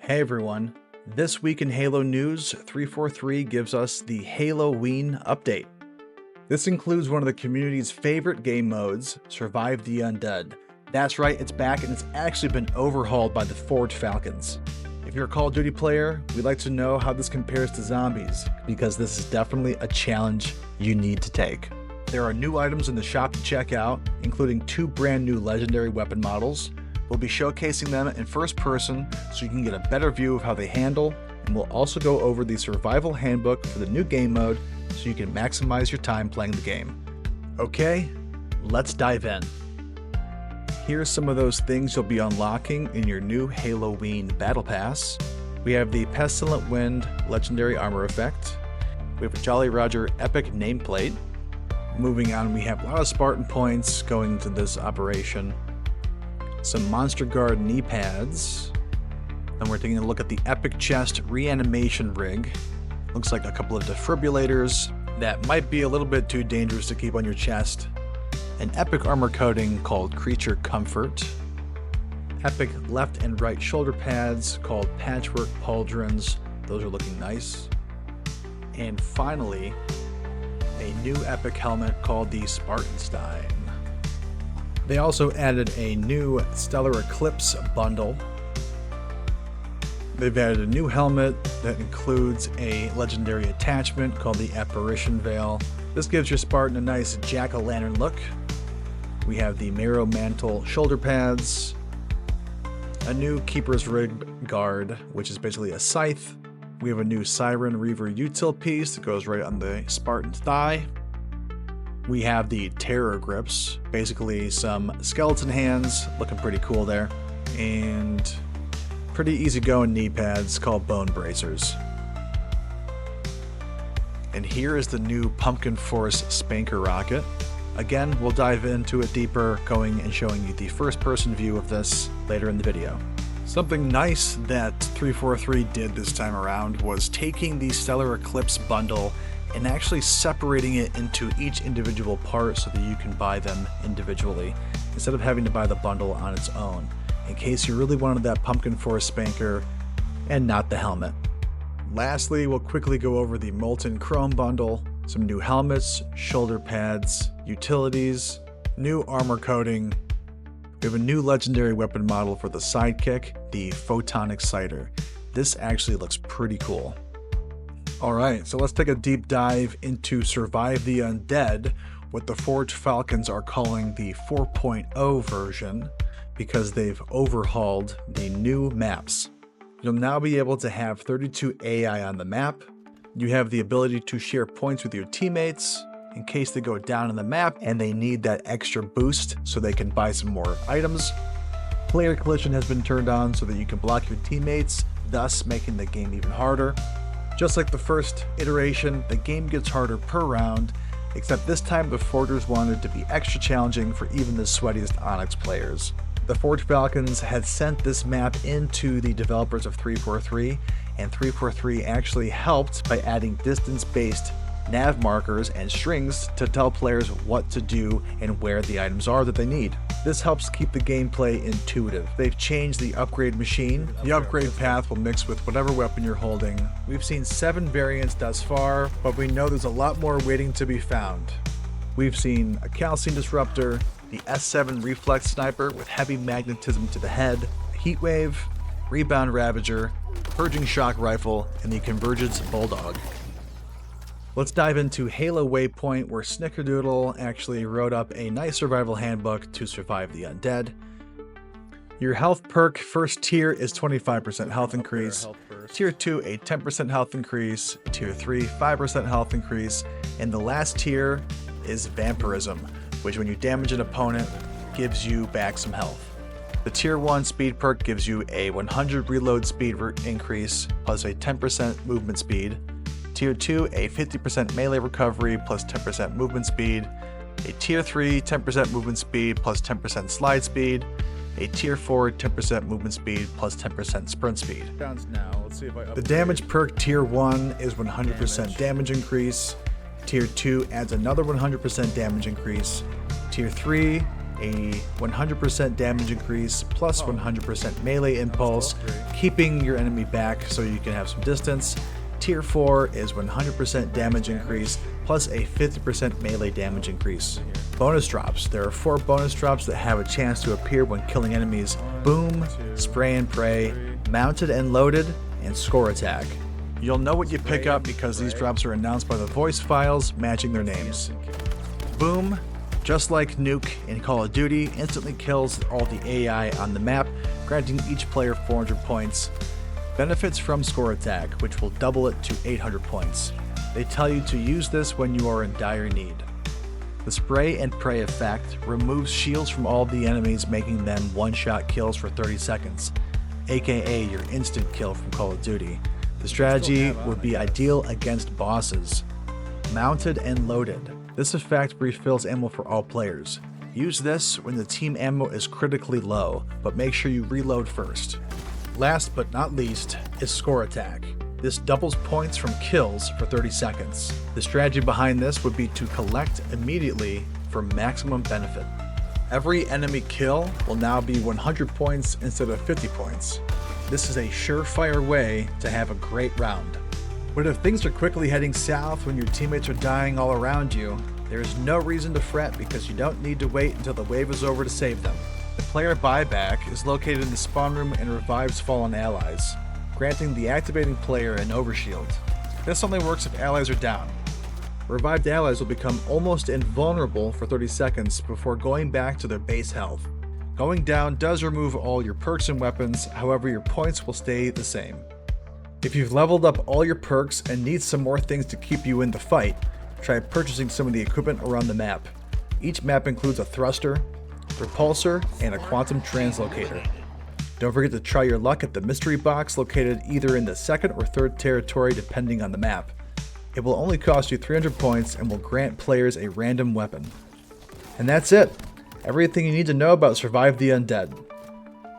Hey everyone, this week in Halo news, 343 gives us the Halo-Ween update. This includes one of the community's favorite game modes, Survive the Undead. That's right, it's back and it's actually been overhauled by the Forged Falcons. If you're a Call of Duty player, we'd like to know how this compares to zombies, because this is definitely a challenge you need to take. There are new items in the shop to check out, including 2 brand new legendary weapon models. We'll be showcasing them in first person so you can get a better view of how they handle, and we'll also go over the survival handbook for the new game mode so you can maximize your time playing the game. Okay, let's dive in. Here's some of those things you'll be unlocking in your new Halo-Ween Battle Pass. We have the Pestilent Wind Legendary Armor Effect. We have a Jolly Roger Epic Nameplate. Moving on, we have a lot of Spartan points going into this operation. Some Monster Guard knee pads. And we're taking a look at the Epic Chest Reanimation Rig. Looks like a couple of defibrillators that might be a little bit too dangerous to keep on your chest. An epic armor coating called Creature Comfort. Epic left and right shoulder pads called Patchwork Pauldrons. Those are looking nice. And finally, a new epic helmet called the Spartanstein. They also added a new Stellar Eclipse bundle. They've added a new helmet that includes a legendary attachment called the Apparition Veil. This gives your Spartan a nice jack-o'-lantern look. We have the Marrow Mantle shoulder pads, a new Keeper's Rig guard, which is basically a scythe. We have a new Siren Reaver util piece that goes right on the Spartan's thigh. We have the Terror Grips, basically some skeleton hands, looking pretty cool there, and pretty easygoing knee pads called Bone Bracers. And here is the new Pumpkin Force Spanker Rocket. Again, we'll dive into it deeper, going and showing you the first-person view of this later in the video. Something nice that 343 did this time around was taking the Stellar Eclipse bundle and actually separating it into each individual part so that you can buy them individually, instead of having to buy the bundle on its own, in case you really wanted that Pumpkin Force Spanker and not the helmet. Lastly, we'll quickly go over the Molten Chrome bundle, some new helmets, shoulder pads, utilities, new armor coating. We have a new legendary weapon model for the sidekick, the Photon Exciter. This actually looks pretty cool. Alright, so let's take a deep dive into Survive the Undead, what the Forged Falcons are calling the 4.0 version, because they've overhauled the new maps. You'll now be able to have 32 AI on the map. You have the ability to share points with your teammates in case they go down on the map and they need that extra boost so they can buy some more items. Player collision has been turned on so that you can block your teammates, thus making the game even harder. Just like the first iteration, the game gets harder per round, except this time the Forgers wanted it to be extra challenging for even the sweatiest Onyx players. The Forged Falcons had sent this map into the developers of 343, and 343 actually helped by adding distance-based nav markers and strings to tell players what to do and where the items are that they need. This helps keep the gameplay intuitive. They've changed the upgrade machine. The upgrade path will mix with whatever weapon you're holding. We've seen 7 variants thus far, but we know there's a lot more waiting to be found. We've seen a Calcine Disruptor, the S7 Reflex Sniper with heavy magnetism to the head, a Heat Wave, Rebound Ravager, Purging Shock Rifle, and the Convergence Bulldog. Let's dive into Halo Waypoint, where Snickerdoodle actually wrote up a nice survival handbook to survive the undead. Your health perk first tier is 25% health increase, tier 2 a 10% health increase, tier 3 5% health increase, and the last tier is Vampirism, which when you damage an opponent gives you back some health. The tier 1 speed perk gives you a 100 reload speed increase plus a 10% movement speed. Tier 2, a 50% melee recovery plus 10% movement speed. A Tier 3, 10% movement speed plus 10% slide speed. A Tier 4, 10% movement speed plus 10% sprint speed. The damage perk Tier 1 is 100% damage increase. Tier 2 adds another 100% damage increase. Tier 3, a a 100% damage increase plus 100% melee impulse, keeping your enemy back so you can have some distance. Tier 4 is 100% damage increase plus a 50% melee damage increase. Bonus drops. There are 4 bonus drops that have a chance to appear when killing enemies: Boom, Spray and Pray, Mounted and Loaded, and Score Attack. You'll know what you pick up because these drops are announced by the voice files matching their names. Boom, just like Nuke in Call of Duty, instantly kills all the AI on the map, granting each player 400 points. Benefits from Score Attack, which will double it to 800 points. They tell you to use this when you are in dire need. The Spray and Pray effect removes shields from all the enemies, making them one-shot kills for 30 seconds, aka your instant kill from Call of Duty. The strategy would be ideal against bosses. Mounted and Loaded. This effect refills ammo for all players. Use this when the team ammo is critically low, but make sure you reload first. Last but not least is Score Attack. This doubles points from kills for 30 seconds. The strategy behind this would be to collect immediately for maximum benefit. Every enemy kill will now be 100 points instead of 50 points. This is a surefire way to have a great round. But if things are quickly heading south when your teammates are dying all around you, there is no reason to fret because you don't need to wait until the wave is over to save them. The player buyback is located in the spawn room and revives fallen allies, granting the activating player an overshield. This only works if allies are down. Revived allies will become almost invulnerable for 30 seconds before going back to their base health. Going down does remove all your perks and weapons, however your points will stay the same. If you've leveled up all your perks and need some more things to keep you in the fight, try purchasing some of the equipment around the map. Each map includes a thruster, repulsor, and a quantum translocator. Don't forget to try your luck at the mystery box located either in the 2nd or 3rd territory depending on the map. It will only cost you 300 points and will grant players a random weapon. And that's it! Everything you need to know about Survive the Undead.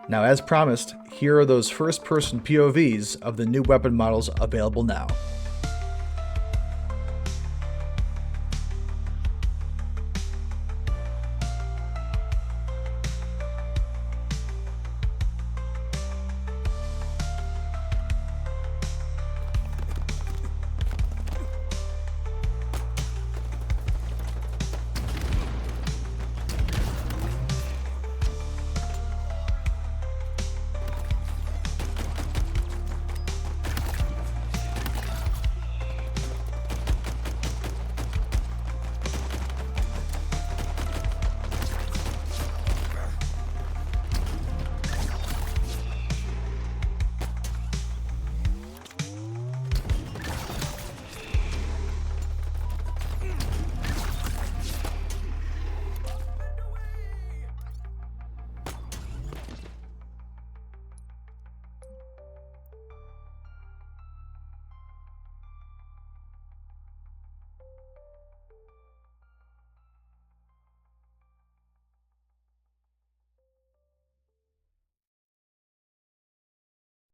Now, as promised, here are those first-person POVs of the new weapon models available now.